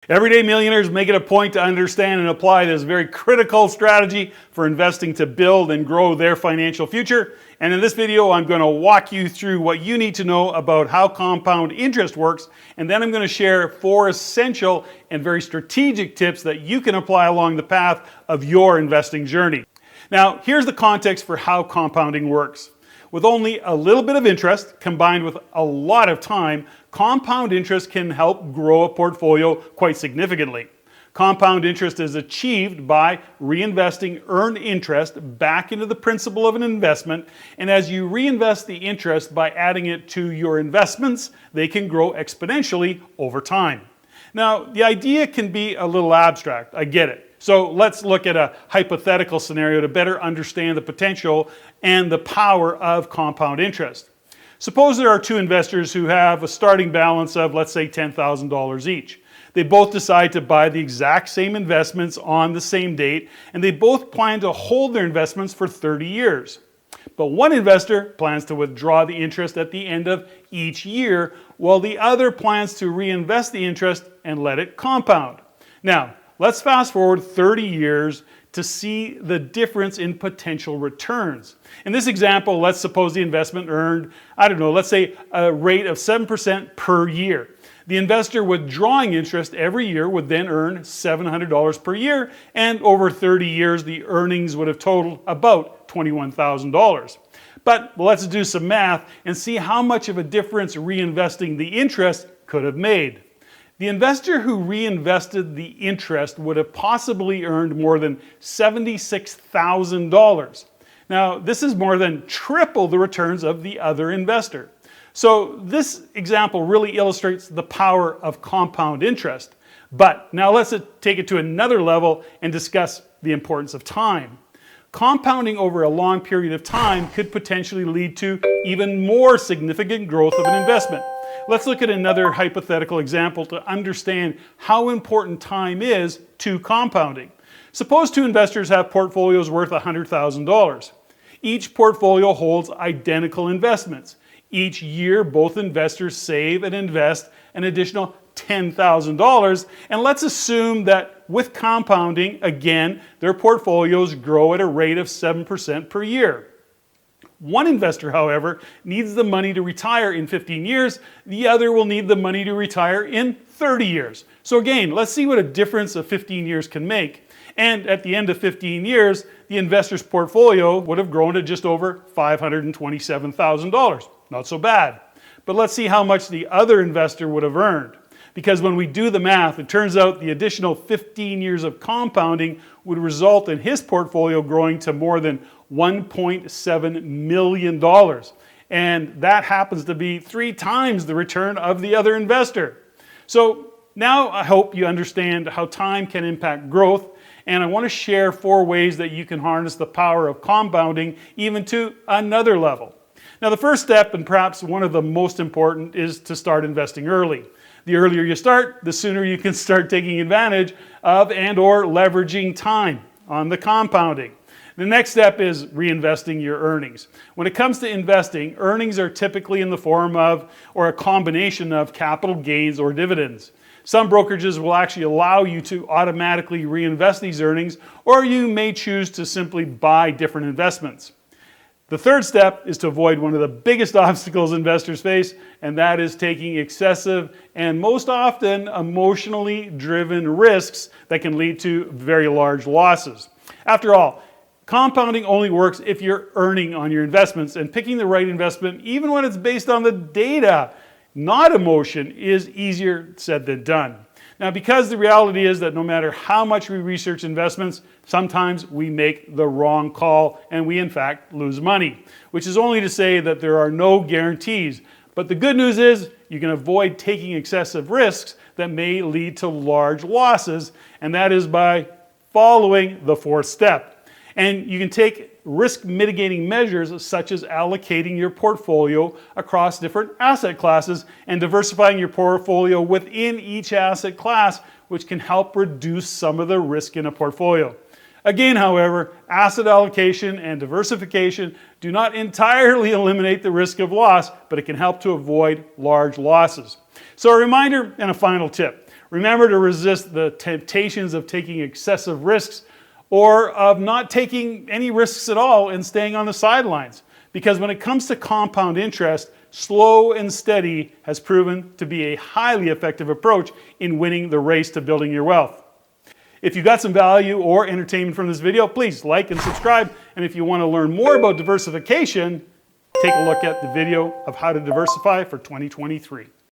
Everyday millionaires make it a point to understand and apply this very critical strategy for investing to build and grow their financial future. And in this video, I'm going to walk you through what you need to know about how compound interest works. And then I'm going to share 4 essential and very strategic tips that you can apply along the path of your investing journey. Now, here's the context for how compounding works. With only a little bit of interest combined with a lot of time, compound interest can help grow a portfolio quite significantly. Compound interest is achieved by reinvesting earned interest back into the principal of an investment, and as you reinvest the interest by adding it to your investments, they can grow exponentially over time. Now, the idea can be a little abstract, I get it. So let's look at a hypothetical scenario to better understand the potential and the power of compound interest. Suppose there are 2 investors who have a starting balance of, let's say, $10,000 each. They both decide to buy the exact same investments on the same date, and they both plan to hold their investments for 30 years. But one investor plans to withdraw the interest at the end of each year, while the other plans to reinvest the interest and let it compound. Now, let's fast forward 30 years to see the difference in potential returns. In this example, let's suppose the investment earned, let's say a rate of 7% per year. The investor withdrawing interest every year would then earn $700 per year, and over 30 years, the earnings would have totaled about $21,000. But let's do some math and see how much of a difference reinvesting the interest could have made. The investor who reinvested the interest would have possibly earned more than $76,000. Now, this is more than triple the returns of the other investor. So this example really illustrates the power of compound interest. But now let's take it to another level and discuss the importance of time. Compounding over a long period of time could potentially lead to even more significant growth of an investment. Let's look at another hypothetical example to understand how important time is to compounding. Suppose 2 investors have portfolios worth $100,000. Each portfolio holds identical investments. Each year, both investors save and invest an additional $10,000, and let's assume that with compounding, again, their portfolios grow at a rate of 7% per year. One investor, however, needs the money to retire in 15 years. The other will need the money to retire in 30 years. So again, let's see what a difference of 15 years can make. And at the end of 15 years, the investor's portfolio would have grown to just over $527,000. Not so bad. But let's see how much the other investor would have earned. Because when we do the math, it turns out the additional 15 years of compounding would result in his portfolio growing to more than $1.7 million. And that happens to be 3 times the return of the other investor. So now I hope you understand how time can impact growth. And I want to share 4 ways that you can harness the power of compounding even to another level. Now, the first step, and perhaps one of the most important, is to start investing early. The earlier you start, the sooner you can start taking advantage of and or leveraging time on the compounding. The next step is reinvesting your earnings. When it comes to investing, earnings are typically in the form of or a combination of capital gains or dividends. Some brokerages will actually allow you to automatically reinvest these earnings, or you may choose to simply buy different investments. The third step is to avoid one of the biggest obstacles investors face, and that is taking excessive and most often emotionally driven risks that can lead to very large losses. After all, compounding only works if you're earning on your investments, and picking the right investment, even when it's based on the data, not emotion, is easier said than done. Now, because the reality is that no matter how much we research investments, sometimes we make the wrong call and we in fact lose money, which is only to say that there are no guarantees. But the good news is you can avoid taking excessive risks that may lead to large losses, and that is by following the 4th step. And you can take risk mitigating measures such as allocating your portfolio across different asset classes and diversifying your portfolio within each asset class, which can help reduce some of the risk in a portfolio. Again, however, asset allocation and diversification do not entirely eliminate the risk of loss, but it can help to avoid large losses. So a reminder and a final tip. Remember to resist the temptations of taking excessive risks or of not taking any risks at all and staying on the sidelines. Because when it comes to compound interest, slow and steady has proven to be a highly effective approach in winning the race to building your wealth. If you got some value or entertainment from this video, please like and subscribe. And if you want to learn more about diversification, take a look at the video of how to diversify for 2023.